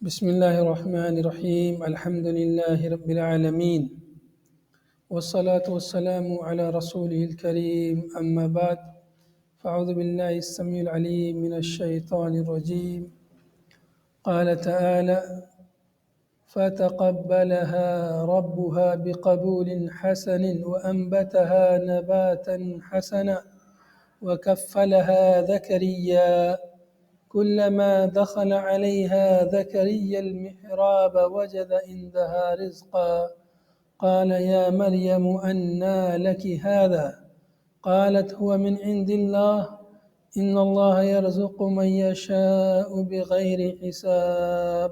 بسم الله الرحمن الرحيم. الحمد لله رب العالمين، والصلاة والسلام على رسوله الكريم. أما بعد، فأعوذ بالله السميع العليم من الشيطان الرجيم. قال تعالى: فتقبلها ربها بقبول حسن وأنبتها نباتا حسنا وكفلها زكريا كلما دخل عليها زكريا المحراب وجد عندها رزقا قال يا مريم أنى لك هذا قالت هو من عند الله إن الله يرزق من يشاء بغير حساب.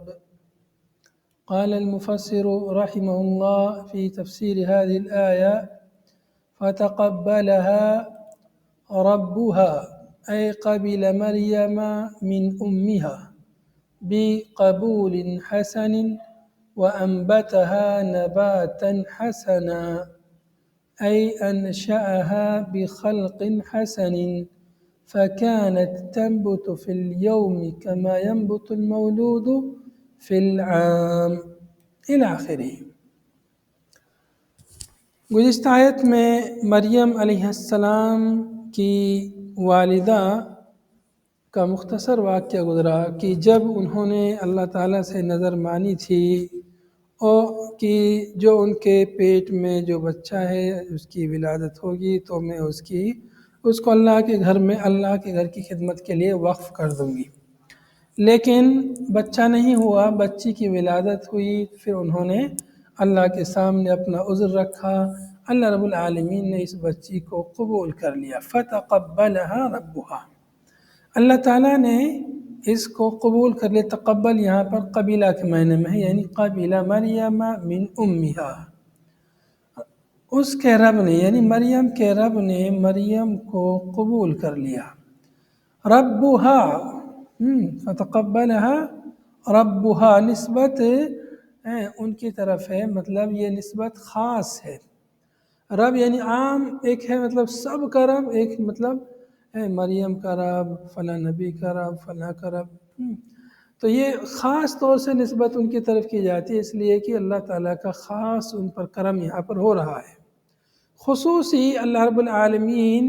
قال المفسر رحمه الله في تفسير هذه الآية: فتقبلها ربها أي قبل مريم من أمها بقبول حسن وأنبتها نباتا حسنا، أي أنشأها بخلق حسن فكانت تنبت في اليوم كما ينبت المولود في العام إلى آخره. گزشتہ آیت میں مریم علیہ السلام کی والدہ کا مختصر واقعہ گزرا کہ جب انہوں نے اللہ تعالیٰ سے نظر مانی تھی اور کہ جو ان کے پیٹ میں جو بچہ ہے اس کی ولادت ہوگی تو میں اس کو اللہ کے گھر میں اللہ کے گھر کی خدمت کے لیے وقف کر دوں گی. لیکن بچہ نہیں ہوا، بچی کی ولادت ہوئی. پھر انہوں نے اللہ کے سامنے اپنا عذر رکھا. اللہ رب العالمین نے اس بچی کو قبول کر لیا. فتقبلها ربها، اللہ تعالیٰ نے اس کو قبول کر لیا. تقبل یہاں پر قبیلہ کے معنی میں ہے، یعنی قبیلہ مریم من امہا، اس کے رب نے یعنی مریم کے رب نے مریم کو قبول کر لیا. ربها، فتقبلها ربها نسبت ان کی طرف ہے، مطلب یہ نسبت خاص ہے. رب یعنی عام ایک ہے، مطلب سب کا رب، ایک مطلب مریم کا رب، فلاں نبی کا رب، فلاں کا رب. تو یہ خاص طور سے نسبت ان کی طرف کی جاتی ہے، اس لیے کہ اللہ تعالیٰ کا خاص ان پر کرم یہاں پر ہو رہا ہے. خصوصی اللہ رب العالمین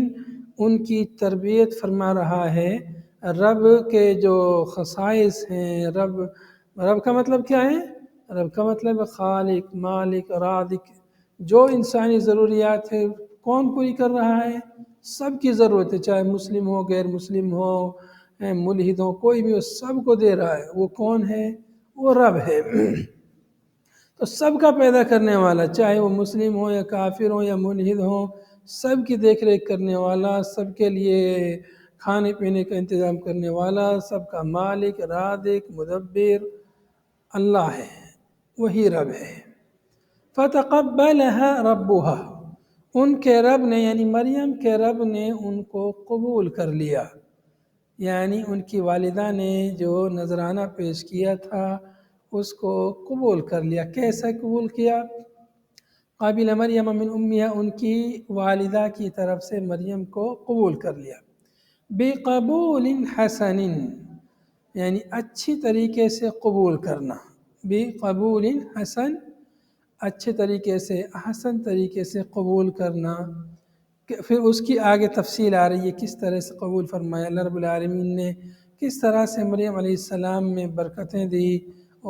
ان کی تربیت فرما رہا ہے. رب کے جو خصائص ہیں، رب کا مطلب کیا ہے؟ رب کا مطلب خالق، مالک، رازق. جو انسانی ضروریات ہے کون پوری کر رہا ہے؟ سب کی ضرورت ہے، چاہے مسلم ہو، غیر مسلم ہو، ملحد ہو، کوئی بھی ہو، سب کو دے رہا ہے. وہ کون ہے؟ وہ رب ہے. تو سب کا پیدا کرنے والا، چاہے وہ مسلم ہو یا کافر ہو یا ملحد ہو، سب کی دیکھ ریکھ کرنے والا، سب کے لیے کھانے پینے کا انتظام کرنے والا، سب کا مالک، رازق، مدبر اللہ ہے، وہی رب ہے. فتقبلها ربها، ان کے رب نے یعنی مریم کے رب نے ان کو قبول کر لیا. یعنی ان کی والدہ نے جو نذرانہ پیش کیا تھا اس کو قبول کر لیا. کیسے قبول کیا؟ قابل مریم من امیہ، ان کی والدہ کی طرف سے مریم کو قبول کر لیا. بقبول حسن، یعنی اچھی طریقے سے قبول کرنا. بقبول حسن، اچھے طریقے سے، احسن طریقے سے قبول کرنا. پھر اس کی آگے تفصیل آ رہی ہے کس طرح سے قبول فرمایا. اللہ رب العالمین نے کس طرح سے مریم علیہ السلام میں برکتیں دی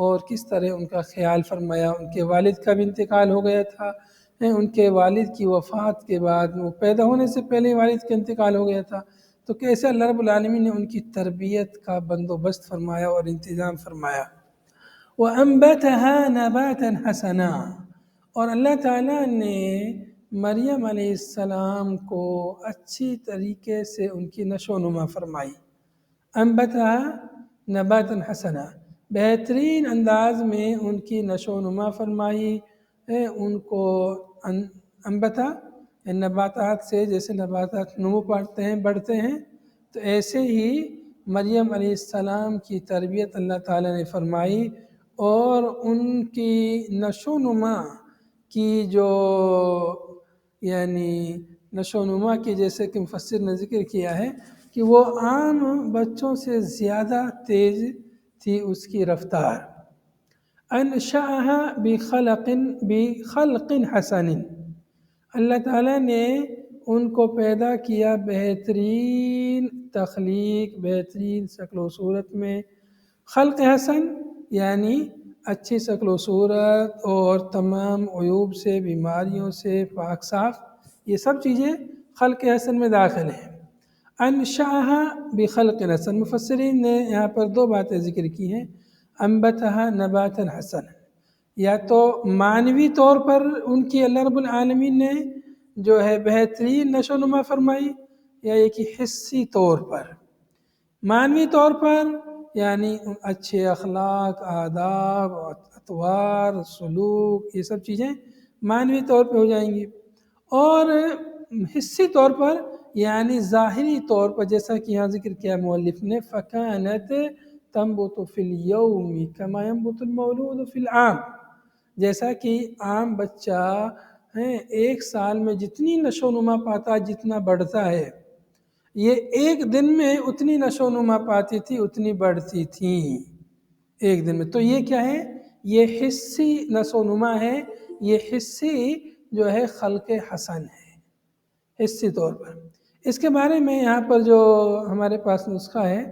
اور کس طرح ان کا خیال فرمایا. ان کے والد کا بھی انتقال ہو گیا تھا، ان کے والد کی وفات کے بعد، وہ پیدا ہونے سے پہلے والد کا انتقال ہو گیا تھا. تو کیسے اللہ رب العالمین نے ان کی تربیت کا بندوبست فرمایا اور انتظام فرمایا. وَأَنبَتَهَا نَبَاتًا حَسَنًا، اور اللہ تعالیٰ نے مریم علیہ السلام کو اچھی طریقے سے ان کی نشو و نما فرمائی. انبتها نباتا حسنا، بہترین انداز میں ان کی نشو و نما فرمائی. ان کو انبتا، نباتات سے جیسے نباتات نمو پاتے ہیں، بڑھتے ہیں، تو ایسے ہی مریم علیہ السلام کی تربیت اللہ تعالیٰ نے فرمائی. اور ان کی نشو و نما کی جو یعنی نشو و نما کی، جیسے کہ مفسر نے ذکر کیا ہے کہ وہ عام بچوں سے زیادہ تیز تھی اس کی رفتار. انشأها بخلق حسن، اللہ تعالیٰ نے ان کو پیدا کیا بہترین تخلیق، بہترین شکل و صورت میں۔ خلق حسن یعنی اچھی شکل و صورت اور تمام عیوب سے، بیماریوں سے پاک صاف، یہ سب چیزیں خلق حسن میں داخل ہیں۔ انشأها بخلق حسن، مفسرین نے یہاں پر دو باتیں ذکر کی ہیں، انبتها نباتا حسنا، یا تو معنوی طور پر ان کی اللہ رب العالمین نے جو ہے بہترین نشو و نما فرمائی، یا یہ کہ حسی طور پر۔ معنوی طور پر یعنی اچھے اخلاق، آداب، اطوار، سلوک، یہ سب چیزیں معنوی طور پہ ہو جائیں گی، اور حسی طور پر یعنی ظاہری طور پر، جیسا کہ یہاں ذکر کیا مؤلف نے، فَكَانَتْ تَنْبُتُ فِي الْيَوْمِ كَمَا يَنْبُتُ الْمَوْلُودُ فِي الْعَامِ، جیسا کہ عام بچہ ایک سال میں جتنی نشو و نما پاتا، جتنا بڑھتا ہے، یہ ایک دن میں اتنی نشو و نما پاتی تھی، اتنی بڑھتی تھی ایک دن میں۔ تو یہ کیا ہے؟ یہ حسی نشو و نما ہے، یہ حسی جو ہے خلق حسن ہے، حسی طور پر۔ اس کے بارے میں یہاں پر جو ہمارے پاس نسخہ ہے،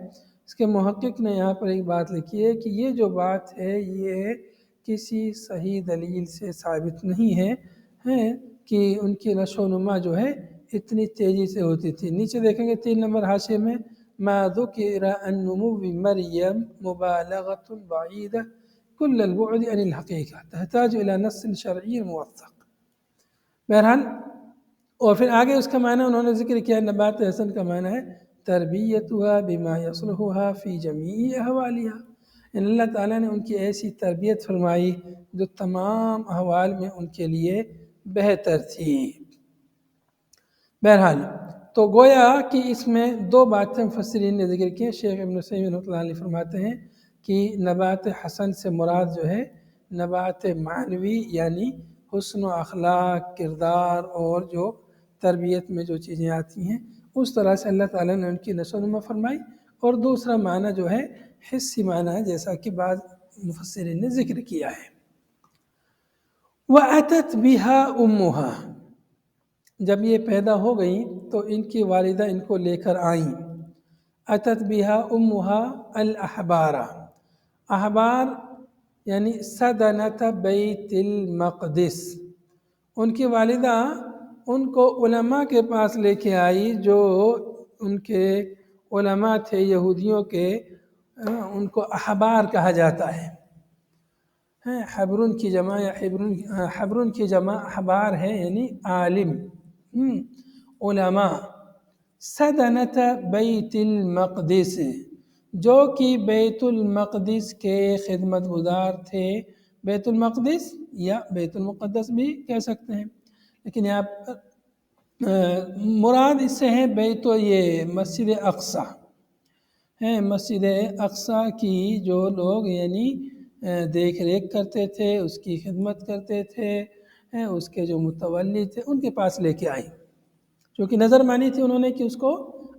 اس کے محقق نے یہاں پر ایک بات لکھی ہے کہ یہ جو بات ہے یہ کسی صحیح دلیل سے ثابت نہیں ہے کہ ان کی نشو و نما جو ہے اتنی تیزی سے ہوتی تھی۔ نیچے دیکھیں گے 3 نمبر حاشیے میں، ما ذکر عن نمو مریم مبالغۃ بعیدہ کل البعد عن الحقیقہ تحتاج الى نص شرعی موثق۔ بہرحال، اور پھر آگے اس کا معنی انہوں نے ذکر کیا، نبات حسن کا معنی ہے تربیتها بما یصلحها فی جمیع احوالها، ان اللہ تعالیٰ نے ان کی ایسی تربیت فرمائی جو تمام احوال میں ان کے لیے بہتر تھی۔ بہرحال تو گویا کہ اس میں دو باتیں مفسرین نے ذکر کی ہیں۔ شیخ ابن عثیمین رحمۃ اللہ علیہ فرماتے ہیں کہ نبات حسن سے مراد جو ہے نبات معنوی، یعنی حسن و اخلاق، کردار اور جو تربیت میں جو چیزیں آتی ہیں اس طرح سے اللہ تعالیٰ نے ان کی نشو و نما فرمائی۔ اور دوسرا معنی جو ہے حسی معنی ہے، جیسا کہ بعض مفسرین نے ذکر کیا ہے۔ وَأَتَتْ بِهَا أُمُّهَا، جب یہ پیدا ہو گئیں تو ان کی والدہ ان کو لے کر آئیں۔ أَتَتْ بِهَا أُمُّهَا الْأَحْبَارَ، احبار یعنی سدنۃ بیت المقدس، ان کی والدہ ان کو علماء کے پاس لے کے آئی، جو ان کے علماء تھے یہودیوں کے، ان کو احبار کہا جاتا ہے۔ حبرون کی جمع یا حبرون کی جمع احبار ہے، یعنی عالم، علماء۔ سدنۃ بیت المقدس، جو کہ بیت المقدس کے خدمت گزار تھے۔ بیت المقدس یا بیت المقدس بھی کہہ سکتے ہیں، لیکن یہاں پر مراد اس سے ہے بیت، یہ مسجد اقصیٰ ہے، مسجد اقصیٰ کی جو لوگ یعنی دیکھ ریکھ کرتے تھے، اس کی خدمت کرتے تھے، اس کے جو متولی تھے ان کے پاس لے کے آئیں، کیونکہ نظر مانی تھی انہوں نے کہ اس کو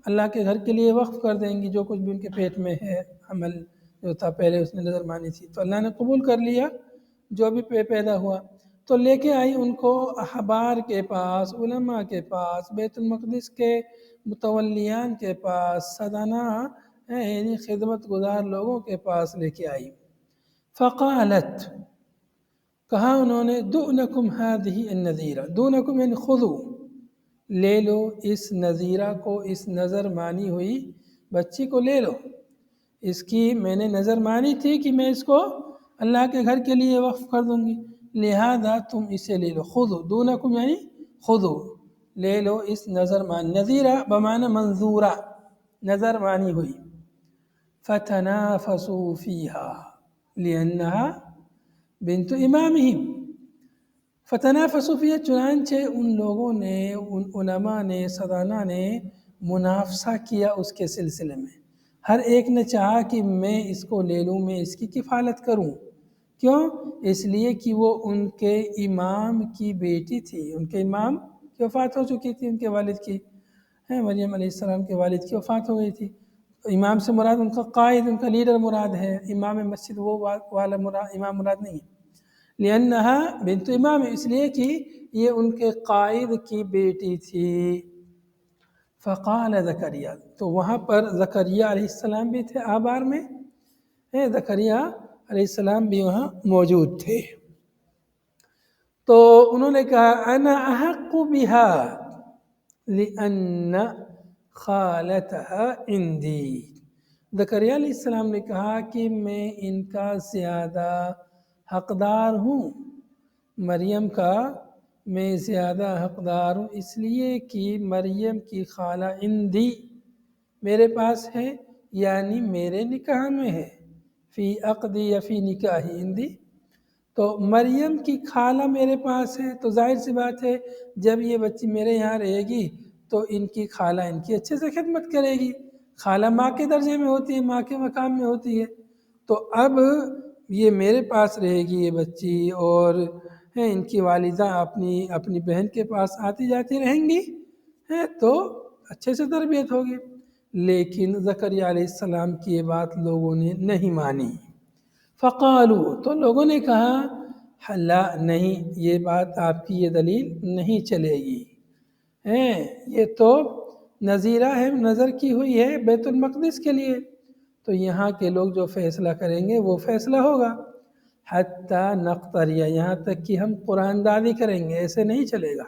اللہ کے گھر کے لیے وقف کر دیں گی، جو کچھ بھی ان کے پیٹ میں ہے عمل جو تھا پہلے اس نے نظر مانی تھی، تو اللہ نے قبول کر لیا جو بھی پیدا ہوا۔ تو لے کے آئی ان کو احبار کے پاس، علماء کے پاس، بیت المقدس کے متولیان کے پاس، سدنہ یعنی خدمت گزار لوگوں کے پاس لے کے آئی۔ فقالت، کہا انہوں نے، دونکم ہذہ النذیرہ، دونکم یعنی خذو، لے لو اس نذیرہ کو، اس نظر مانی ہوئی بچی کو لے لو، اس کی میں نے نظر مانی تھی کہ میں اس کو اللہ کے گھر کے لیے وقف کر دوں گی، لہذا تم اسے لے لو۔ خذو، دونکم یعنی خذو، لے لو اس نظر مانی، نذیرہ بمعنی منظورہ، نظر مانی ہوئی۔ فتنافسوا فیہا لأنہا بنت امامہم، فتنافسوا فیہا، چنانچہ ان لوگوں نے، ان علماء نے، سدانہ نے منافسہ کیا اس کے سلسلے میں، ہر ایک نے چاہا کہ میں اس کو لے لوں، میں اس کی کفالت کروں۔ کیوں؟ اس لیے کہ وہ ان کے امام کی بیٹی تھی، ان کے امام کی وفات ہو چکی تھی، ان کے والد کی، مریم علیہ السلام کے والد کی وفات ہو گئی تھی، امام سے مراد ان کا قائد، ان کا لیڈر مراد ہے، امام مسجد وہ والا امام مراد نہیں ہے۔ لأنہا بنت امام، اس لیے کہ یہ ان کے قائد کی بیٹی تھی۔ فقال زکریا، تو وہاں پر زکریا علیہ السلام بھی تھے آبار میں، زکریا علیہ السلام بھی وہاں موجود تھے۔ تو انہوں نے کہا انا احق بها لأن خالتها عندي، زکریا علیہ السلام نے کہا کہ میں ان کا زیادہ حقدار ہوں، مریم کا میں زیادہ حقدار ہوں، اس لیے کہ مریم کی خالہ عندی میرے پاس ہے، یعنی میرے نکاح میں ہے، فی عقدی یا فی نکاحی عندی، تو مریم کی خالہ میرے پاس ہے، تو ظاہر سی بات ہے جب یہ بچی میرے یہاں رہے گی تو ان کی خالہ ان کی اچھے سے خدمت کرے گی، خالہ ماں کے درجے میں ہوتی ہے، ماں کے مقام میں ہوتی ہے، تو اب یہ میرے پاس رہے گی یہ بچی، اور ان کی والدہ اپنی بہن کے پاس آتی جاتی رہیں گی، تو اچھے سے تربیت ہوگی۔ لیکن زکریا علیہ السلام کی یہ بات لوگوں نے نہیں مانی۔ فقالو، تو لوگوں نے کہا لا، نہیں، یہ بات آپ کی یہ دلیل نہیں چلے گی، یہ تو نظیرہ ہے، نظر کی ہوئی ہے بیت المقدس کے لیے، تو یہاں کے لوگ جو فیصلہ کریں گے وہ فیصلہ ہوگا، حتی نقتریہ، یہاں تک کہ ہم قرآن دادی کریں گے، ایسے نہیں چلے گا،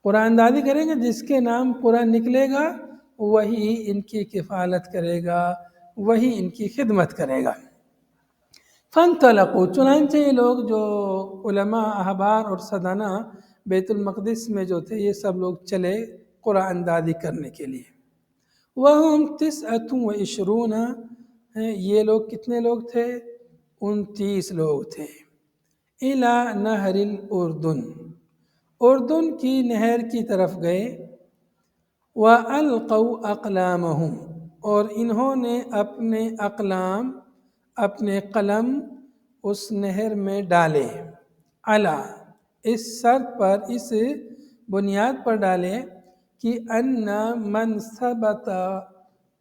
قرآن دادی کریں گے، جس کے نام قرآن نکلے گا وہی ان کی کفالت کرے گا، وہی ان کی خدمت کرے گا۔ فانطلقوا، چنانچہ یہ لوگ جو علماء، احبار اور سدنہ بیت المقدس میں جو تھے یہ سب لوگ چلے قرآن دادی کرنے کے لیے۔ وَهُمْ 29، یہ لوگ کتنے لوگ تھے؟ 29 لوگ تھے۔ إِلَى نَهْرِ الْأُرْدُنِ، اردن کی نہر کی طرف گئے۔ وَأَلْقَوْا أَقْلَامَهُمْ، اور انہوں نے اپنے اقلام، اپنے قلم اس نہر میں ڈالے، علا، اس شرط پر، اس بنیاد پر ڈالے کہ ان من ثبت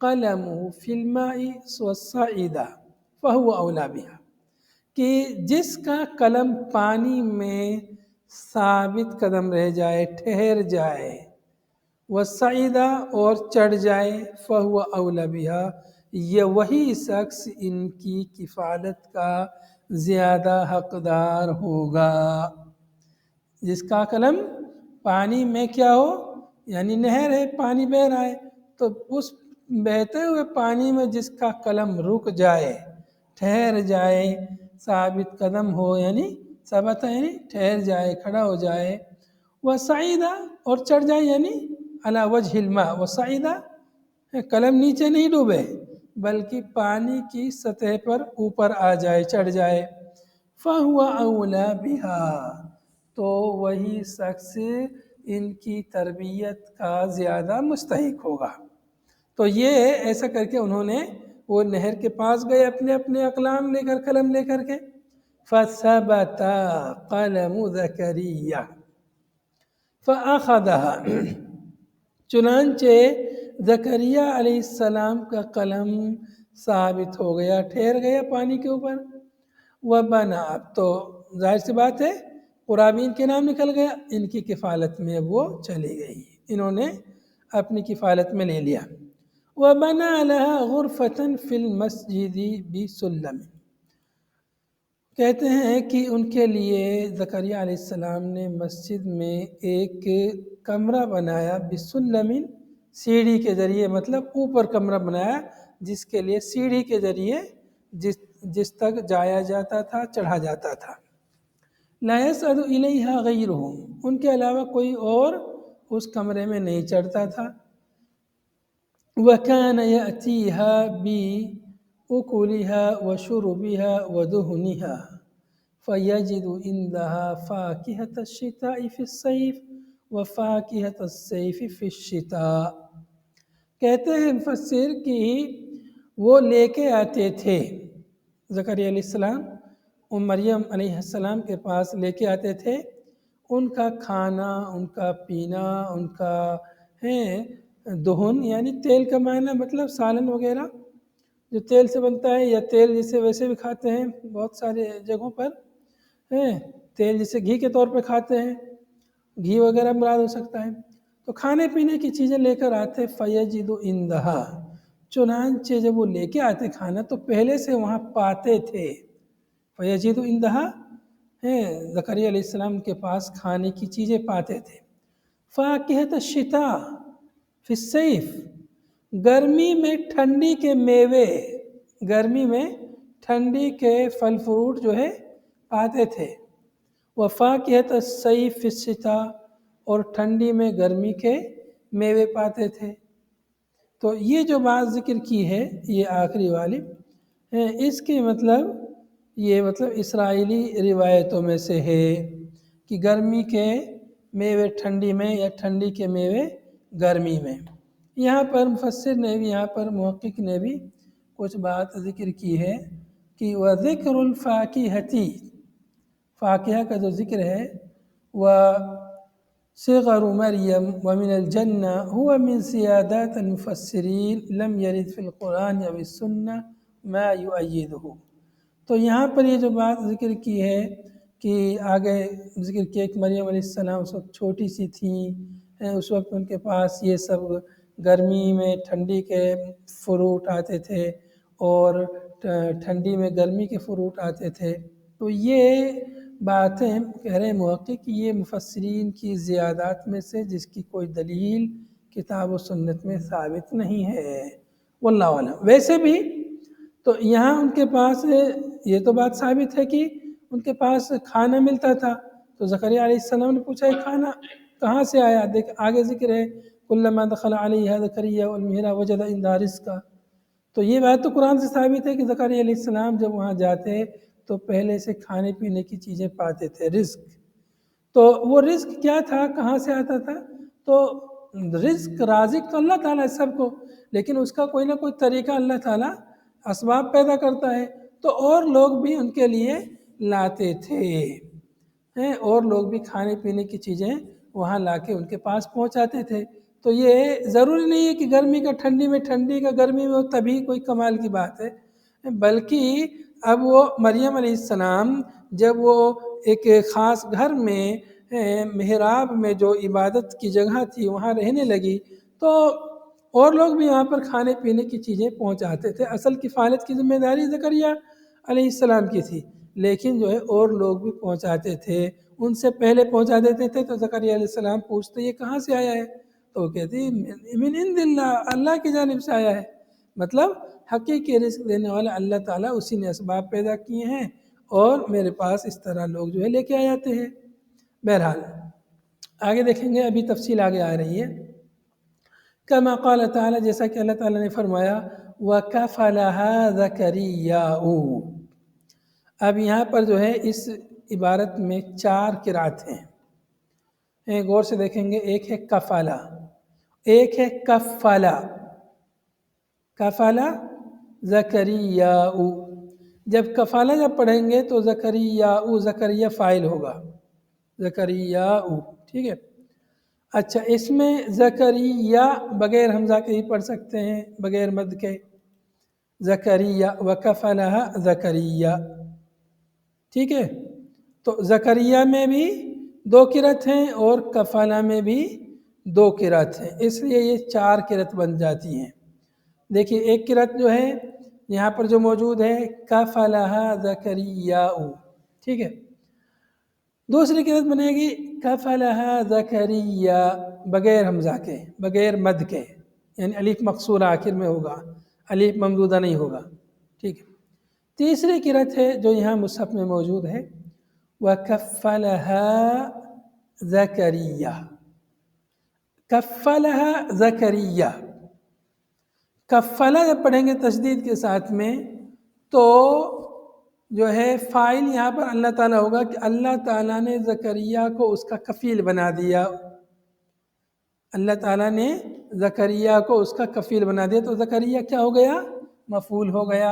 قلمه فی الماء والصعید فهو اولی بها، کہ جس کا قلم پانی میں ثابت قدم رہ جائے، ٹھہر جائے، والصعید، اور چڑھ جائے، فهو اولی بها، یہ وہی شخص ان کی کفالت کا زیادہ حقدار ہوگا۔ جس کا قلم پانی میں کیا ہو، یعنی نہر ہے، پانی بہہ رہا ہے، تو اس بہتے ہوئے پانی میں جس کا قلم رک جائے، ٹھہر جائے، ثابت قدم ہو، یعنی ثبت یعنی ٹھہر جائے، کھڑا ہو جائے، وصعیدہ، اور چڑھ جائے، یعنی علی وجہ الماء، وصعیدہ، قلم نیچے نہیں ڈوبے بلکہ پانی کی سطح پر اوپر آ جائے، چڑھ جائے، فَهُوَ أَوْلَى بِهَا، تو وہی شخص ان کی تربیت کا زیادہ مستحق ہوگا۔ تو یہ ایسا کر کے انہوں نے وہ نہر کے پاس گئے، اپنے اپنے اقلام لے کر، قلم لے کر کے، فَثَبَتَ قَلَمُ زَكَرِيَّا فَأَخَذَهَا، چنانچہ زکریا علیہ السلام کا قلم ثابت ہو گیا، ٹھہر گیا پانی کے اوپر، وَبَنَا، تو ظاہر سی بات ہے قرابین کے نام نکل گیا، ان کی کفالت میں وہ چلی گئی، انہوں نے اپنی کفالت میں لے لیا۔ وَبَنَا لَهَا غُرْفَةً فِي الْمَسْجِدِ بِسُلَّمٍ، کہتے ہیں کہ ان کے لیے زکریا علیہ السلام نے مسجد میں ایک کمرہ بنایا، بسلم، سیڑھی کے ذریعے، مطلب اوپر کمرہ بنایا جس کے لیے سیڑھی کے ذریعے جس تک جایا جاتا تھا، چڑھا جاتا تھا۔ لا يصعد الیہا غیرہم، ان کے علاوہ کوئی اور اس کمرے میں نہیں چڑھتا تھا۔ وَكَانَ يَأْتِيهَا بِأُكُلِهَا وَشُرُبِهَا وَدُهْنِهَا فَيَجِدُ عِنْدَهَا فَاكِهَةَ الشِّتَاءِ فِي الصَّيْفِ وَفَاكِهَةَ الصَّيْفِ فِي الشِّتَاءِ، کہتے ہیں مفسر کہ وہ لے کے آتے تھے، زکریا علیہ السلام مریم علیہ السلام کے پاس لے کے آتے تھے، ان کا کھانا، ان کا پینا، ان کا دہن یعنی تیل کا معنی مطلب سالن وغیرہ جو تیل سے بنتا ہے، یا تیل جسے ویسے بھی کھاتے ہیں بہت سارے جگہوں پر، تیل جسے گھی کے طور پہ کھاتے ہیں، گھی وغیرہ مراد ہو سکتا ہے۔ تو کھانے پینے کی چیزیں لے کر آتے، فیجد عندہا، چنانچہ جب وہ لے کے آتے کھانا تو پہلے سے وہاں پاتے تھے۔ فیجد عندہا، زکریا علیہ السلام کے پاس کھانے کی چیزیں پاتے تھے۔ فاکہۃ الشتاء فی الصیف، گرمی میں ٹھنڈی کے میوے، گرمی میں ٹھنڈی کے پھل فروٹ جو ہے پاتے تھے۔ وفاکہۃ الصیف فی الشتاء، اور ٹھنڈی میں گرمی کے میوے پاتے تھے۔ تو یہ جو بات ذکر کی ہے یہ آخری والی، اس کی مطلب یہ مطلب اسرائیلی روایتوں میں سے ہے کہ گرمی کے میوے ٹھنڈی میں یا ٹھنڈی کے میوے گرمی میں۔ یہاں پر مفسر نے بھی، یہاں پر محقق نے بھی کچھ بات ذکر کی ہے کہ وَذِكْرُ الْفَاكِهَةِ، فاکہہ کا جو ذکر ہے، وَصِغَرُ مَرْيَمْ وَمِنَ الْجَنَّةِ هُوَ مِنْ سِيَادَاتِ الْمُفَسِّرِينَ لَمْ يَرِدْ فِي الْقُرْآنِ أَوِ السُّنَّةِ مَا يُؤَيِّدُهُ۔ تو یہاں پر یہ جو بات ذکر کی ہے کہ آگے ذکر کیا کہ مریم علیہ السلام اس وقت چھوٹی سی تھیں، اس وقت ان کے پاس یہ سب گرمی میں ٹھنڈی کے فروٹ آتے تھے اور ٹھنڈی میں گرمی کے فروٹ آتے تھے۔ تو یہ باتیں کہہ رہے محقق کہ یہ مفسرین کی زیادات میں سے جس کی کوئی دلیل کتاب و سنت میں ثابت نہیں ہے، واللہ اعلم۔ ویسے بھی تو یہاں ان کے پاس یہ تو بات ثابت ہے کہ ان کے پاس کھانا ملتا تھا، تو زکریا علیہ السلام نے پوچھا یہ کھانا کہاں سے آیا؟ دیکھ آگے ذکر ہے کلما دخل علیہا زکریا المہراب وجد عندہا رزقا۔ تو یہ بات تو قرآن سے ثابت ہے کہ زکریا علیہ السلام جب وہاں جاتے تو پہلے سے کھانے پینے کی چیزیں پاتے تھے، رزق۔ تو وہ رزق کیا تھا، کہاں سے آتا تھا؟ تو رزق، رازق تو اللہ تعالیٰ ہے سب کو، لیکن اس کا کوئی نہ کوئی طریقہ اللہ تعالیٰ اسباب پیدا کرتا ہے، تو اور لوگ بھی ان کے لیے لاتے تھے، اور لوگ بھی کھانے پینے کی چیزیں وہاں لا کے ان کے پاس پہنچاتے تھے۔ تو یہ ضروری نہیں ہے کہ گرمی کا ٹھنڈی میں، ٹھنڈی کا گرمی میں ہو تبھی کوئی کمال کی بات ہے، بلکہ اب وہ مریم علیہ السلام جب وہ ایک خاص گھر میں محراب میں جو عبادت کی جگہ تھی وہاں رہنے لگی تو اور لوگ بھی وہاں پر کھانے پینے کی چیزیں پہنچاتے تھے۔ اصل کفالت کی ذمہ داری زکریا علیہ السلام کی تھی، لیکن جو ہے اور لوگ بھی پہنچاتے تھے، ان سے پہلے پہنچا دیتے تھے۔ تو زکریا علیہ السلام پوچھتے یہ کہاں سے آیا ہے؟ تو وہ کہتے من عند اللہ، اللہ کی جانب سے آیا ہے، مطلب حقیقی رزق دینے والا اللہ تعالیٰ، اسی نے اسباب پیدا کیے ہیں اور میرے پاس اس طرح لوگ جو ہے لے کے آ جاتے ہیں۔ بہرحال آگے دیکھیں گے، ابھی تفصیل آگے آ رہی ہے۔ کما قال تعالیٰ، جیسا کہ اللہ تعالیٰ نے فرمایا وَكَفَلَهَا زَكَرِيَّاءُ۔ اب یہاں پر جو ہے اس عبارت میں 4 قرأت ہیں، غور سے دیکھیں گے۔ ایک ہے کفلا، ایک ہے کفلا، کفلا زکریاء۔ جب کفلا جب پڑھیں گے تو زکریاء، زکریہ فاعل ہوگا، زکریاء، ٹھیک ہے۔ اچھا، اس میں زکریہ بغیر حمزہ کے ہی پڑھ سکتے ہیں، بغیر مد کے، زکریہ، وکفلہا زکریہ، ٹھیک ہے۔ تو زکریہ میں بھی 2 قرأت ہیں اور کفلہ میں بھی 2 قرأت ہیں، اس لیے یہ 4 قرأت بن جاتی ہیں۔ دیکھیے ایک قرأت جو ہے یہاں پر جو موجود ہے کفلہا زکریاء، ٹھیک ہے۔ دوسری قرأت بنے گی کفلہا زکریہ بغیر حمزہ کے، بغیر مد کے، یعنی الف مقصورہ آخر میں ہوگا، الف ممدودہ نہیں ہوگا، ٹھیک ہے۔ تیسری قرأت ہے جو یہاں مصحف میں موجود ہے وَكَفَّلَهَا زَكَرِيَّا، کفلہا زکریہ۔ کفلہ جب پڑھیں گے تشدید کے ساتھ میں تو جو ہے فاعل یہاں پر اللہ تعالیٰ ہوگا کہ اللہ تعالیٰ نے زکریہ کو اس کا کفیل بنا دیا، اللہ تعالیٰ نے زکریہ کو اس کا کفیل بنا دیا۔ تو زکریہ کیا ہو گیا؟ مفعول ہو گیا،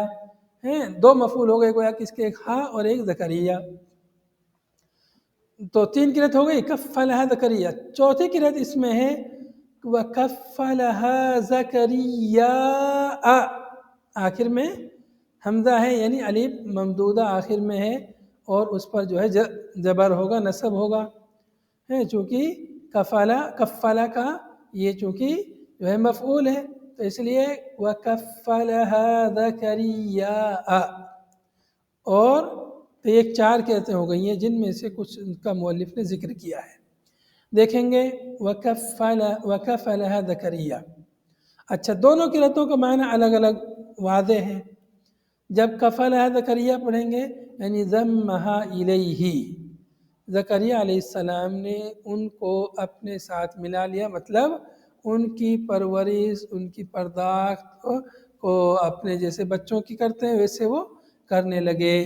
2 مفعول ہو گئے، گویا کہ اس کے ایک ہاں اور ایک زکریہ۔ تو 3 قرأت ہو گئی کفلہا زکریہ۔ چوتھی قرأت اس میں ہے وَكَفَّلَهَا زَكَرِيَّا، آخر میں حمزہ ہے یعنی الف ممدودہ آخر میں ہے اور اس پر جو ہے جبر ہوگا، نصب ہوگا، چونکہ کفلا کا یہ چونکہ جو ہے مفعول ہے تو اس لیے وَكَفَّلَهَا زَكَرِيَّا، اور تو ایک 4 کہتے ہو گئی ہیں جن میں سے کچھ ان کا مؤلف نے ذکر کیا ہے، دیکھیں گے وَكَفَّلَهَا زَكَرِيَّا۔ اچھا، دونوں قرأتوں کا معنی الگ الگ واضح ہے۔ جب کفلها زکریا پڑھیں گے یعنی ضمها الیہ، زکریا علیہ السلام نے ان کو اپنے ساتھ ملا لیا، مطلب ان کی پرورش، ان کی پرداخت کو اپنے جیسے بچوں کی کرتے ہیں ویسے وہ کرنے لگے۔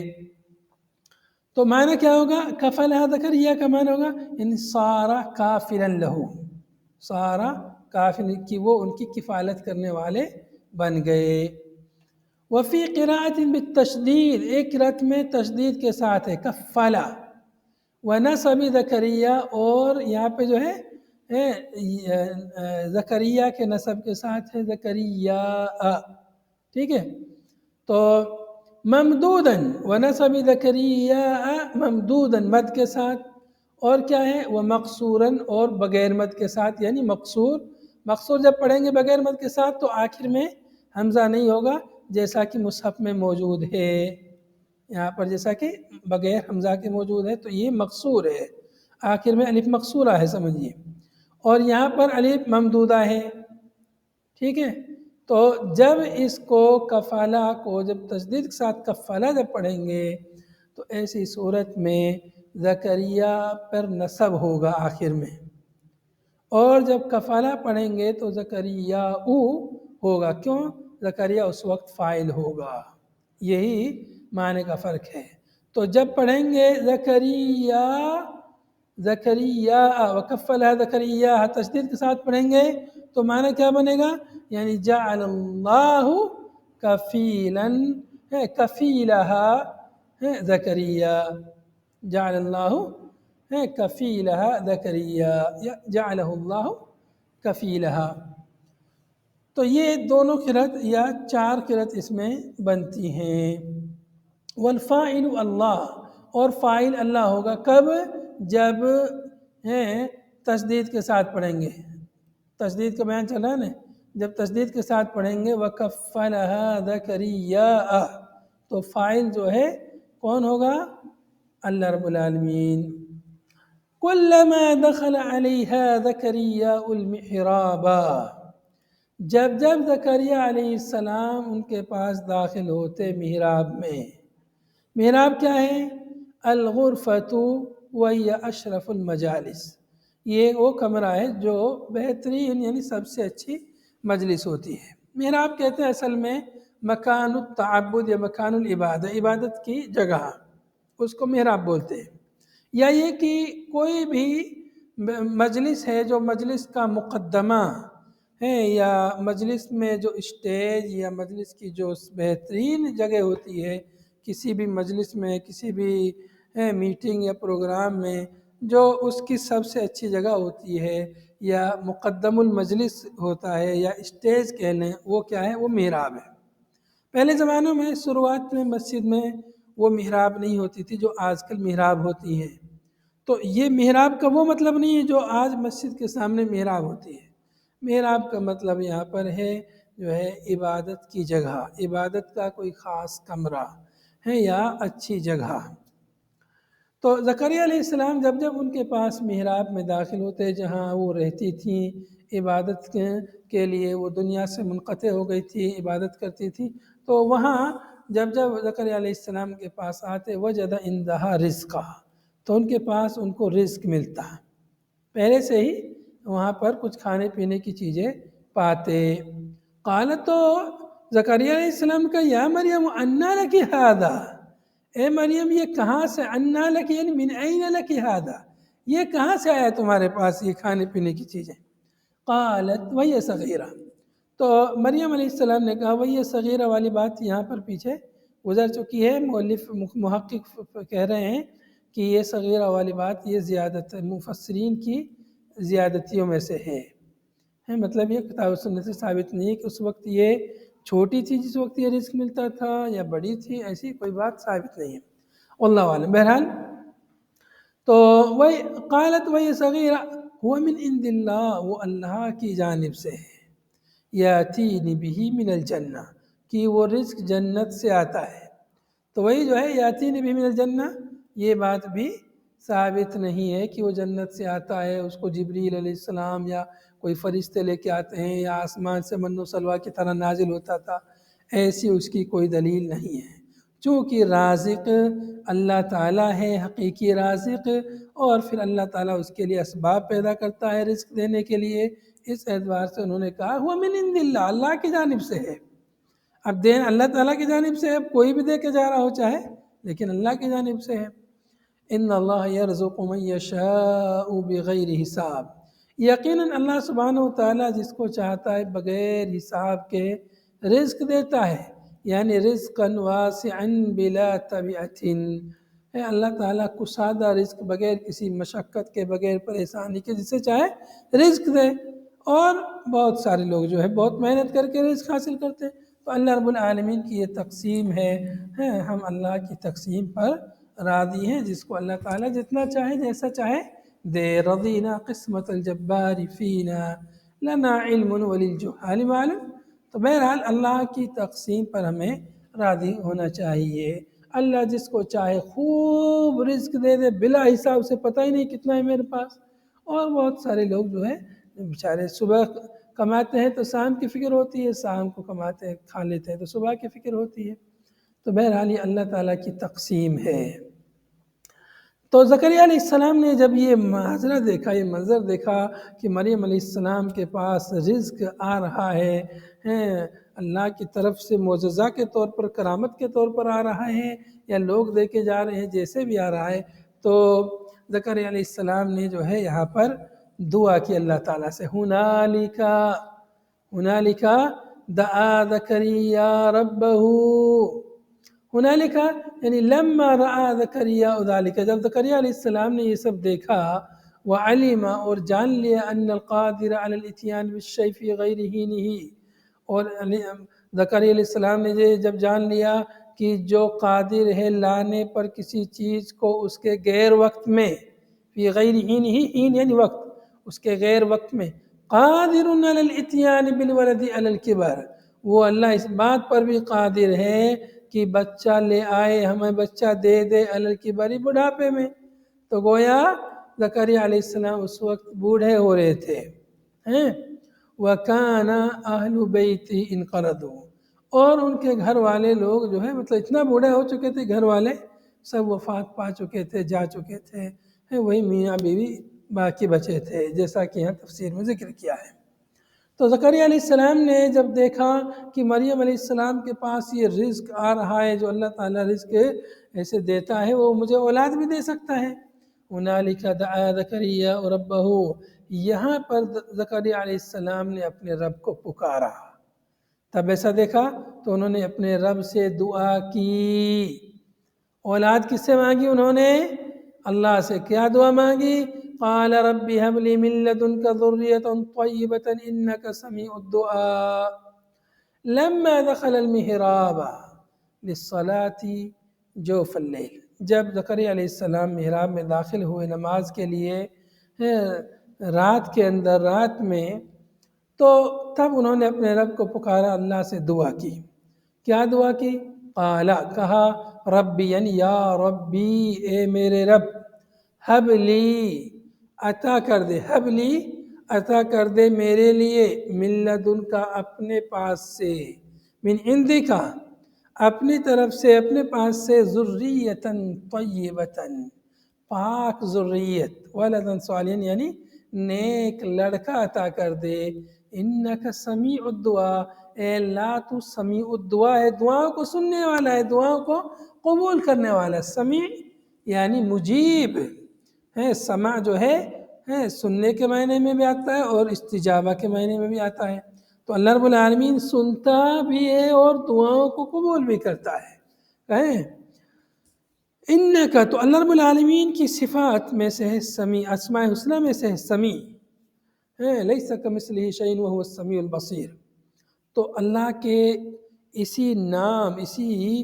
تو معنی کیا ہوگا؟ کفلها زکریا کا معنی ہوگا یعنی صار کافلا لہو، صار کافلا کی وہ ان کی کفالت کرنے والے بن گئے۔ وفی قراءت بالتشدید، ایک قراءت میں تشدید کے ساتھ ہے کفلا، ونصب زکریا، اور یہاں پہ جو ہے زکریا کے نصب کے ساتھ ہے زکریا، ٹھیک ہے۔ تو ممدودن، ونصب زکریا ممدودن مد کے ساتھ، اور کیا ہے وہ مقصورن، اور بغیر مد کے ساتھ یعنی مقصور۔ مقصور جب پڑھیں گے بغیر مد کے ساتھ تو آخر میں حمزہ نہیں ہوگا جیسا کہ مصحف میں موجود ہے، یہاں پر جیسا کہ بغیر حمزہ کے موجود ہے تو یہ مقصور ہے، آخر میں الف مقصورہ ہے سمجھیے، اور یہاں پر الف ممدودہ ہے، ٹھیک ہے۔ تو جب اس کو کفالہ کو جب تشدید کے ساتھ کفالہ جب پڑھیں گے تو ایسی صورت میں زکریا پر نصب ہوگا آخر میں، اور جب کفالہ پڑھیں گے تو زکریا ہوگا، کیوں؟ زکریا اس وقت فاعل ہوگا، یہی معنی کا فرق ہے۔ تو جب پڑھیں گے زکریا وکفلها زکریا تشدید کے ساتھ پڑھیں گے تو معنی کیا بنے گا؟ یعنی جعل اللہ کفیلها زکریا، جعل اللہ کفیلها زکریا، جعلہ اللہ کفیلها۔ تو یہ دونوں قرأت یا 4 قرأت اس میں بنتی ہیں۔ والفاعل اللہ، اور فاعل اللہ ہوگا کب؟ جب تشدید کے ساتھ پڑھیں گے، تشدید کا بیان چلا نا، جب تشدید کے ساتھ پڑھیں گے وَكَفَّلَهَا زَكَرِيَّا تو فاعل جو ہے کون ہوگا؟ اللہ رب العالمین۔ كُلَّمَا دَخَلَ عَلَيْهَا زَكَرِيَّاءُ الْمِحْرَابَ، جب زکریا علیہ السلام ان کے پاس داخل ہوتے محراب میں، محراب کیا ہے؟ الغرفۃ وہی اشرف المجالس، یہ وہ کمرہ ہے جو بہترین یعنی سب سے اچھی مجلس ہوتی ہے۔ محراب کہتے ہیں اصل میں مکان التعبد یا مکان العبادہ، عبادت کی جگہ، اس کو محراب بولتے ہیں۔ یا یہ کہ کوئی بھی مجلس ہے جو مجلس کا مقدمہ ہے، یا مجلس میں جو اسٹیج یا مجلس کی جو بہترین جگہ ہوتی ہے، کسی بھی مجلس میں، کسی بھی میٹنگ یا پروگرام میں جو اس کی سب سے اچھی جگہ ہوتی ہے یا مقدم المجلس ہوتا ہے یا اسٹیج کہہ لیں، وہ کیا ہے؟ وہ محراب ہے۔ پہلے زمانوں میں شروعات میں مسجد میں وہ محراب نہیں ہوتی تھی جو آج کل محراب ہوتی ہیں۔ تو یہ محراب کا وہ مطلب نہیں ہے جو آج مسجد کے سامنے محراب ہوتی ہے، محراب کا مطلب یہاں پر ہے جو ہے عبادت کی جگہ، عبادت کا کوئی خاص کمرہ ہے یا اچھی جگہ۔ تو زکریا علیہ السلام جب ان کے پاس محراب میں داخل ہوتے جہاں وہ رہتی تھیں عبادت کے لیے، وہ دنیا سے منقطع ہو گئی تھی، عبادت کرتی تھی، تو وہاں جب زکریا علیہ السلام کے پاس آتے وجد عندها رزقا، تو ان کے پاس ان کو رزق ملتا، پہلے سے ہی وہاں پر کچھ کھانے پینے کی چیزیں پاتے۔ قالت، تو زکریا علیہ السلام کا یا مریم انا لکی ھذا، اے مریم یہ کہاں سے، انا لکی یعنی من این لکی ھذا، یہ کہاں سے آیا تمہارے پاس یہ کھانے پینے کی چیزیں؟ قالت وہی صغیرہ، تو مریم علیہ السلام نے کہا وہی صغیرہ والی بات یہاں پر پیچھے گزر چکی ہے، مؤلف محقق کہہ رہے ہیں کہ یہ صغیرہ والی بات یہ زیادت مفسرین کی زیادتیوں میں سے ہے، ہے، مطلب یہ کتاب و سنت سے ثابت نہیں ہے کہ اس وقت یہ چھوٹی تھی جس وقت یہ رزق ملتا تھا یا بڑی تھی، ایسی کوئی بات ثابت نہیں ہے، واللہ عالم۔ بہرحال تو وہی قالت وہی صغیرہ وہ من عند اللہ، وہ اللہ کی جانب سے ہے، یاتینی بہ من الجنہ، کہ وہ رزق جنت سے آتا ہے۔ تو وہی جو ہے یاتینی بہ من الجنہ، یہ بات بھی ثابت نہیں ہے کہ وہ جنت سے آتا ہے، اس کو جبریل علیہ السلام یا کوئی فرشتے لے کے آتے ہیں یا آسمان سے من و سلویٰ کی طرح نازل ہوتا تھا، ایسی اس کی کوئی دلیل نہیں ہے، چونکہ رازق اللہ تعالیٰ ہے، حقیقی رازق، اور پھر اللہ تعالیٰ اس کے لیے اسباب پیدا کرتا ہے رزق دینے کے لیے، اس اعتبار سے انہوں نے کہا وہ من عند اللہ، اللہ کی جانب سے ہے۔ اب دین اللہ تعالیٰ کی جانب سے ہے، کوئی بھی دے کے جا رہا ہو چاہے، لیکن اللہ کی جانب سے ہے۔ ان اللہ یرزق من یشاء بغیر حساب، یقیناً اللہ سبحانہ و تعالیٰ جس کو چاہتا ہے بغیر حساب کے رزق دیتا ہے، یعنی رزقا واسعا بلا تبعۃ، اللہ تعالیٰ کو سادہ رزق بغیر کسی مشقت کے، بغیر پریشانی کے، جسے چاہے رزق دے۔ اور بہت سارے لوگ جو ہے بہت محنت کر کے رزق حاصل کرتے ہیں، تو اللہ رب العالمین کی یہ تقسیم ہے، ہم اللہ کی تقسیم پر راضی ہیں، جس کو اللہ تعالیٰ جتنا چاہے جیسا چاہے دے۔ رضینا قسمت الجبار فینا لنا علم وللجہال معلوم۔ تو بہرحال اللہ کی تقسیم پر ہمیں راضی ہونا چاہیے۔ اللہ جس کو چاہے خوب رزق دے دے بلا حساب، سے پتہ ہی نہیں کتنا ہے میرے پاس، اور بہت سارے لوگ جو ہے بیچارے صبح کماتے ہیں تو شام کی فکر ہوتی ہے، شام کو کماتے ہیں کھا لیتے ہیں تو صبح کی فکر ہوتی ہے۔ تو بہرحال یہ اللہ تعالیٰ کی تقسیم ہے۔ تو زکریا علیہ السلام نے جب یہ منظر دیکھا، یہ منظر دیکھا کہ مریم علیہ السلام کے پاس رزق آ رہا ہے، اللہ کی طرف سے معجزہ کے طور پر، کرامت کے طور پر آ رہا ہے، یا لوگ دے کے جا رہے ہیں، جیسے بھی آ رہا ہے، تو زکریا علیہ السلام نے جو ہے یہاں پر دعا کی اللہ تعالیٰ سے، ہنالک دعا زکریا ربہ، ہنالک یعنی لما رأى زکریا ذلک، جب زکریا علیہ السلام نے یہ سب دیکھا، وعلم اور جان لیا، ان القادر علی الاتیان بالشیء فی غیر حینہ، اور زکریا علیہ السلام نے جب جان لیا کہ جو قادر ہے لانے پر کسی چیز کو اس کے غیر وقت میں، فی غیر حینہ، حین یعنی وقت، اس کے غیر وقت میں، قادر علی الاتیان بالولد علی الکبر، وہ اللہ اس بات پر بھی قادر ہے کہ بچہ لے آئے، ہمیں بچہ دے دے علی الکبر، بڑھاپے میں۔ تو گویا زکریا علیہ السلام اس وقت بوڑھے ہو رہے تھے، وَكَانَ أَهْلُ بَيْتِهِ انقرضوا، اور ان کے گھر والے لوگ جو ہے مطلب اتنا بوڑھے ہو چکے تھے، گھر والے سب وفات پا چکے تھے، جا چکے تھے، وہی میاں بیوی باقی بچے تھے، جیسا کہ یہاں تفسیر میں ذکر کیا ہے۔ تو زکریا علیہ السلام نے جب دیکھا کہ مریم علیہ السلام کے پاس یہ رزق آ رہا ہے، جو اللہ تعالیٰ رزق ایسے دیتا ہے، وہ مجھے اولاد بھی دے سکتا ہے، ہنالک دعا زکریا ربہ، یہاں پر زکریا علیہ السلام نے اپنے رب کو پکارا۔ تب ایسا دیکھا تو انہوں نے اپنے رب سے دعا کی۔ اولاد کس سے مانگی انہوں نے؟ اللہ سے۔ کیا دعا مانگی؟ قال رب هب لي من لدنك ذرية طيبة إنك سميع الدعاء لما دخل المحراب للصلاة جوف الليل، جب زکریا علیہ السلام محراب میں داخل ہوئے نماز کے لیے رات کے اندر، رات میں، تو تب انہوں نے اپنے رب کو پکارا، اللہ سے دعا کی۔ کیا دعا کی؟ قال کہا، ربی یعنی یا ربی، اے میرے رب، حب لی عطا کر دے، حب لی عطا کر دے میرے لیے، من لدن کا اپنے پاس سے، من عندک کا اپنی طرف سے، اپنے پاس سے، ذریتاً طیبتاً پاک ذریت، ولداً صالحاً یعنی نیک لڑکا عطا کر دے، انک سمیع الدعاء، اے اللہ تو سمیع الدعاء ہے، دعاؤں کو سننے والا ہے، دعاؤں کو قبول کرنے والا ہے۔ سمیع یعنی مجیب ہے، سمع جو ہے سننے کے معنی میں بھی آتا ہے اور استجابہ کے معنی میں بھی آتا ہے۔ تو اللہ رب العالمین سنتا بھی ہے اور دعاؤں کو قبول بھی کرتا ہے۔ انکا، تو اللہ رب العالمین کی صفات میں سے ہے سمیع، اسماء حسنہ میں سے ہے سمیع، لیس کمثلہ شیء وہو السمیع البصیر۔ تو اللہ کے اسی نام، اسی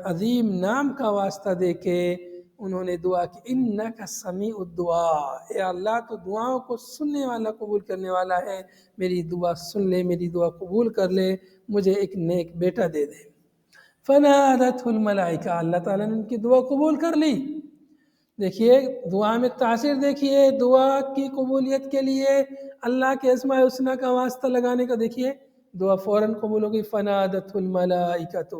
عظیم نام کا واسطہ دے کے انہوں نے دعا کی، انک سمیع الدعاء، اے اللہ تو دعاؤں کو سننے والا، قبول کرنے والا ہے، میری دعا سن لے، میری دعا قبول کر لے، مجھے ایک نیک بیٹا دے دے۔ فنادته الملائکہ، اللہ تعالیٰ نے ان کی دعا قبول کر لی۔ دیکھیے دعا میں تاثیر، دیکھیے دعا کی قبولیت کے لیے اللہ کے اسماء الحسنی کا واسطہ لگانے کا، دیکھیے دعا فوراً قبول ہو گئی۔ فنادته الملائکۃ،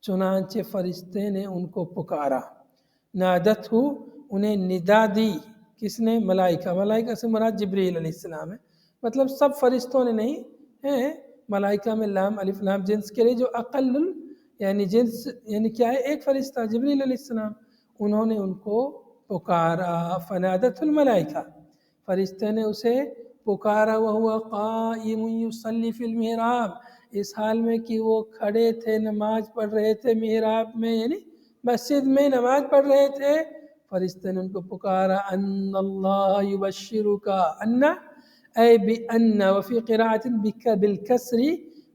چنانچہ فرشتے نے ان کو پکارا، نادته انہیں ندا دی، کس نے؟ ملائکہ۔ ملائکہ سے مراد جبریل علیہ السلام ہے، مطلب سب فرشتوں نے نہیں ہے، ملائکہ میں لام الف لام جنس کے لیے، جو اقل یعنی جنس یعنی کیا ہے، ایک فرشتہ جبریل علیہ السلام، انہوں نے ان کو پکارا۔ فنادته الملائکہ، فرشتے نے اسے پکارا، وہو قائم یصلی فی المحراب، اس حال میں کہ وہ کھڑے تھے، نماز پڑھ رہے تھے محراب میں، یعنی مسجد میں نماز پڑھ رہے تھے۔ فرشتے نے ان کو پکارا، ان اللہ یبشرک، ان اے بان، وفی قراءۃ بالکسر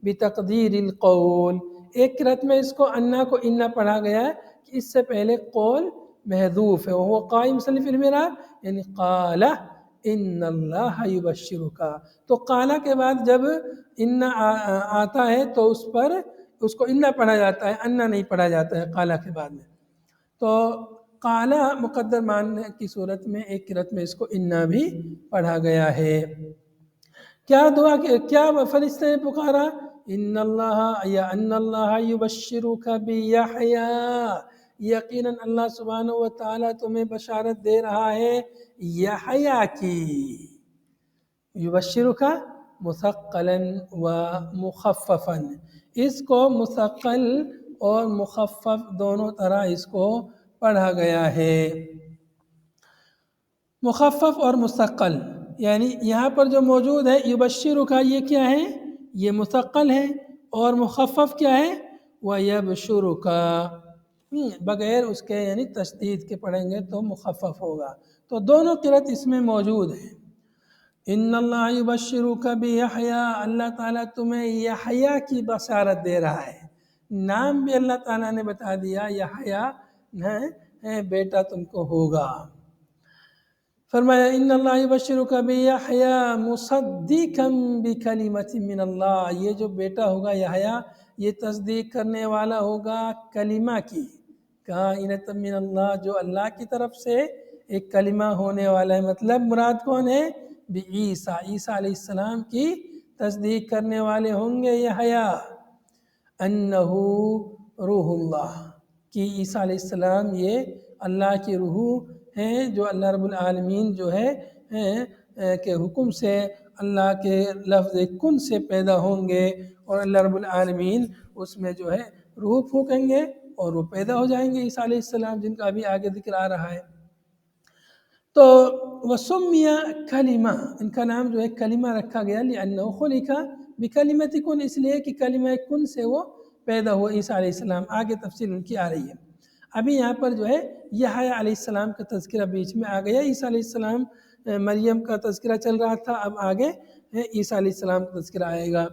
بتقدیر القول، ایک قرأت میں اس کو انا کو انا پڑھا گیا ہے کہ اس سے پہلے قول محذوف ہے، وہ قائم صلی فی المحراب، یعنی قال ان اللہ یبشرک، تو قال کے بعد جب ان آتا ہے تو اس پر اس کو انا پڑھا جاتا ہے، انا نہیں پڑھا جاتا ہے قال کے بعد میں۔ تو قال مقدر ماننے کی صورت میں ایک قرأت میں اس کو انا بھی پڑھا گیا ہے۔ کیا دعا کیا فرشتے نے پکارا؟ ان اللہ یا ان اللہ یبشرک بیحییٰ، یقیناً اللہ سبحانہ و تعالیٰ تمہیں بشارت دے رہا ہے یحییٰ کی، یبشرک مثقلا و مخففا، اس کو مثقل اور مخفف دونوں طرح اس کو پڑھا گیا ہے۔ مخفف اور مثقل، یعنی یہاں پر جو موجود ہے یبشرک، یہ کیا ہے؟ یہ مثقل ہے، اور مخفف کیا ہے؟ ویبشرک، بغیر اس کے یعنی تشدید کے پڑھیں گے تو مخفف ہوگا، تو دونوں قرأت اس میں موجود ہیں۔ ان اللہ یبشرک بیحییٰ، اللہ تعالیٰ تمہیں یحییٰ کی بشارت دے رہا ہے، نام بھی اللہ تعالیٰ نے بتا دیا، یحییٰ بیٹا تم کو ہوگا۔ فرمایا ان اللہ یبشرک بیحییٰ مصدقا بکلمۃ من اللہ، یہ جو بیٹا ہوگا یحییٰ، یہ تصدیق کرنے والا ہوگا کلمہ کی، کائنۃ من اللہ، جو اللہ کی طرف سے ایک کلمہ ہونے والا ہے، مطلب مراد کون ہے؟ بعیسیٰ، عیسیٰ علیہ السلام کی تصدیق کرنے والے ہوں گے یحییٰ۔ انہ روح اللہ، کہ عیسیٰ علیہ السلام یہ اللہ کی روح ہیں، جو اللہ رب العالمین جو ہے کے حکم سے، اللہ کے لفظ کن سے پیدا ہوں گے، اور اللہ رب العالمین اس میں جو ہے روح پھونکیں گے اور وہ پیدا ہو جائیں گے عیسیٰ علیہ السلام، جن کا ابھی آگے ذکر آ رہا ہے۔ تو وسمیہ کلمہ، ان کا نام جو ہے کلمہ رکھا گیا، لأنہ خلق بکلمۃ کن، اس لیے کہ کلمہ کن سے وہ پیدا ہوا عیسیٰ علیہ السلام، آگے تفصیل ان کی آ رہی ہے۔ ابھی یہاں پر جو ہے یحییٰ علیہ السلام کا تذکرہ بیچ میں آ گیا، عیسیٰ علیہ السلام مریم کا تذکرہ چل رہا تھا، اب آگے عیسیٰ علیہ السلام کا تذکرہ آئے گا۔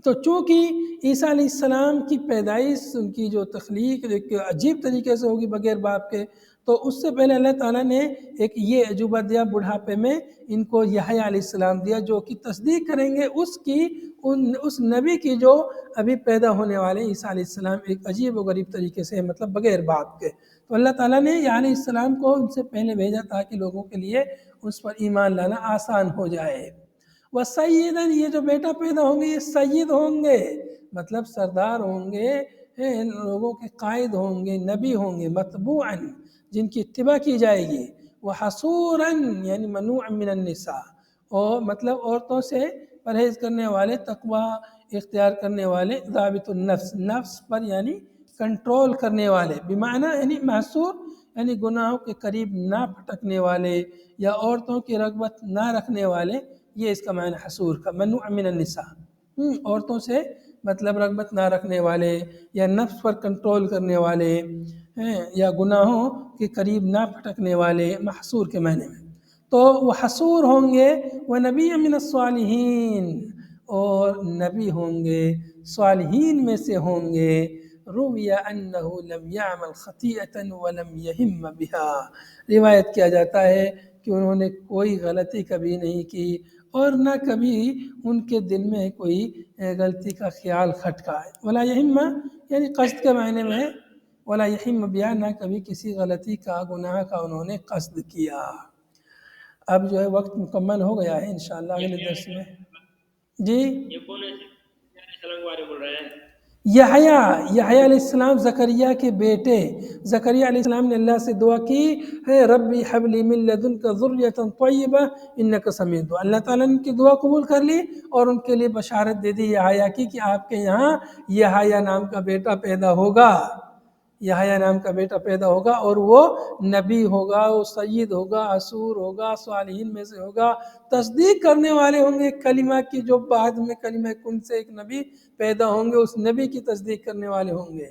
تو چونکہ عیسیٰ علیہ السلام کی پیدائش، ان کی جو تخلیق ایک عجیب طریقے سے ہوگی بغیر باپ کے، تو اس سے پہلے اللہ تعالیٰ نے ایک یہ عجوبہ دیا، بڑھاپے میں ان کو یحییٰ علیہ السلام دیا، جو کہ تصدیق کریں گے اس نبی کی جو ابھی پیدا ہونے والے عیسیٰ علیہ السلام، ایک عجیب و غریب طریقے سے، مطلب بغیر باپ کے۔ تو اللہ تعالیٰ نے یحییٰ علیہ السلام کو ان سے پہلے بھیجا تاکہ لوگوں کے لیے اس پر ایمان لانا آسان ہو جائے۔ وَسَيِّدًا، یہ جو بیٹا پیدا ہوں گے یہ سید ہوں گے، مطلب سردار ہوں گے، لوگوں کے قائد ہوں گے، نبی ہوں گے، متبوعاً، جن کی اتباع کی جائے گی، وَحَصُورًا، یعنی ممنوعًا من النساء، اور مطلب عورتوں سے پرہیز کرنے والے، تقوی اختیار کرنے والے، ضابط النفس، نفس پر یعنی کنٹرول کرنے والے، بمعنی یعنی محصور، یعنی گناہوں کے قریب نہ پھٹکنے والے، یا عورتوں کی رغبت نہ رکھنے والے، یہ اس کا معنی حصور کا، ممنوع من النساء، عورتوں سے مطلب رغبت نہ رکھنے والے، یا نفس پر کنٹرول کرنے والے، یا گناہوں کے قریب نہ پھٹکنے والے، محصور کے معنی میں۔ تو وہ حصور ہوں گے ونبی من الصالحین، اور نبی ہوں گے صالحین میں سے ہوں گے. روی انہ لم یعمل خطیئۃ ولم یہم بہا، روایت کیا جاتا ہے کہ انہوں نے کوئی غلطی کبھی نہیں کی اور نہ کبھی ان کے دل میں کوئی غلطی کا خیال کھٹکا ہے. ولا یہم یعنی قصد کے معنی میں ہے، ولا یہم بہا نہ کبھی کسی غلطی کا گناہ کا انہوں نے قصد کیا. اب جو ہے وقت مکمل ہو گیا ہے، انشاءاللہ اگلے درس میں. جی یہ کون ہے السلام کے بارے میں بول رہے ہیں؟ یحییٰ علیہ السلام زکریا کے بیٹے. زکریا علیہ السلام نے اللہ سے دعا کی ہے ربی حب لی من لدنک ذریۃ طیبہ انک سمیع الدعاء. اللہ تعالیٰ نے ان کی دعا قبول کر لی اور ان کے لیے بشارت دے دی یحییٰ کی کہ آپ کے یہاں یحییٰ نام کا بیٹا پیدا ہوگا. یحییٰ نام کا بیٹا پیدا ہوگا اور وہ نبی ہوگا، وہ سید ہوگا، حصور ہوگا، صالحین میں سے ہوگا، تصدیق کرنے والے ہوں گے کلمہ کی، جو بعد میں کلمہ کن سے ایک نبی پیدا ہوں گے اس نبی کی تصدیق کرنے والے ہوں گے.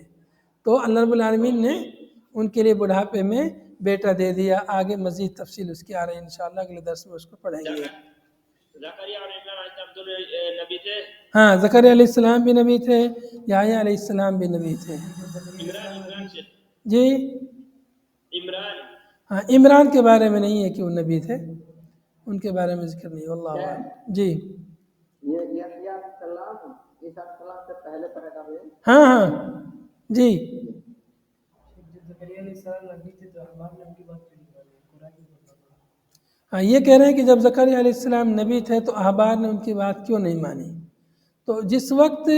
تو اللہ رب العالمین نے ان کے لیے بڑھاپے میں بیٹا دے دیا. آگے مزید تفصیل اس کی آ رہی ہے انشاءاللہ اگلے درس میں اس کو پڑھیں گے. زکریا اور عمران علیہ السلام دونوں نبی تھے؟ ہاں زکریا علیہ السلام بھی نبی تھے، یحییٰ علیہ السلام بھی نبی تھے. عمران سے جی عمران ہاں عمران کے بارے میں نہیں ہے کہ وہ نبی تھے، ان کے بارے میں ذکر نہیں. واللہ اعلم. جی یہ یحییٰ علیہ السلام عیسیٰ علیہ السلام سے پہلے پیدا ہوئے. ہاں ہاں جی ہاں یہ کہہ رہے ہیں کہ جب زکریا علیہ السلام نبی تھے تو احبار نے ان کی بات کیوں نہیں مانی. تو جس وقت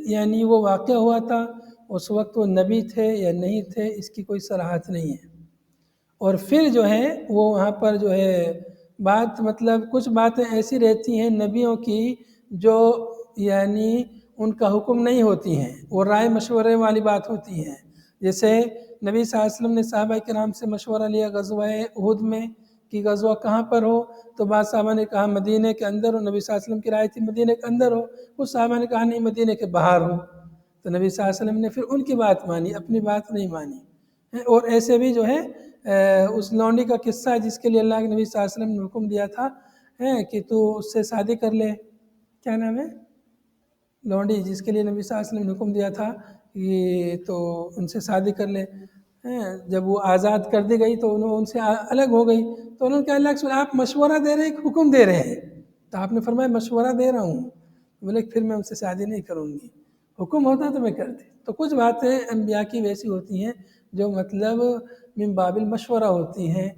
یعنی وہ واقعہ ہوا تھا اس وقت وہ نبی تھے یا نہیں تھے اس کی کوئی صراحت نہیں ہے. اور پھر جو ہے وہ وہاں پر جو ہے بات مطلب کچھ باتیں ایسی رہتی ہیں نبیوں کی جو یعنی ان کا حکم نہیں ہوتی ہیں، وہ رائے مشورے والی بات ہوتی ہیں. جیسے نبی صلی اللہ علیہ وسلم نے صحابہ کرام سے مشورہ لیا غزوہ احد میں کہ غزوہ کہاں پر ہو، تو بعض صحابہ نے کہا مدینہ کے اندر ہو، نبی صلی اللہ علیہ وسلم کی رائے تھی مدینہ کے اندر ہو، کچھ صحابہ نے کہا نہیں مدینہ کے باہر ہو. تو نبی صلی اللہ علیہ وسلم نے پھر ان کی بات مانی، اپنی بات نہیں مانی. اور ایسے بھی جو ہے اس لونڈی کا قصہ ہے جس کے لیے اللہ کے نبی صلی اللہ علیہ وسلم نے حکم دیا تھا کہ تو اس سے شادی کر لے. کیا نام ہے لونڈی جس کے لیے نبی صلی اللہ علیہ وسلم نے حکم دیا تھا کہ تو ان سے شادی کر لے. جب وہ آزاد کر دی گئی تو انہوں ان سے الگ ہو گئی تو انہوں نے کہا اللہ کے آپ مشورہ دے رہے ہیں کہ حکم دے رہے ہیں؟ تو آپ نے فرمایا مشورہ دے رہا ہوں. بولے پھر میں ان سے شادی نہیں کروں گی، حکم ہوتا تو میں کرتی. تو کچھ باتیں انبیاء کی ویسی ہوتی ہیں جو مطلب من باب المشورہ ہوتی ہیں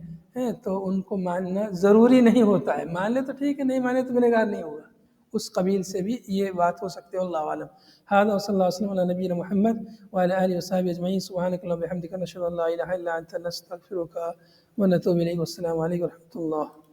تو ان کو ماننا ضروری نہیں ہوتا ہے. مان لے تو ٹھیک ہے، نہیں مانے تو گنہگار نہیں ہوگا. اس قبیل سے بھی یہ بات ہو سکتی ہے. اللہ عالم. هذا وصلی اللہ وسلم علی نبینا محمد وعلی آلہ وصحبہ اجمعین. سبحانک اللہم وبحمدک نشہد ان لا الہ الا انت نستغفرک ونتوب الیک. والسلام علیکم ورحمۃ اللہ.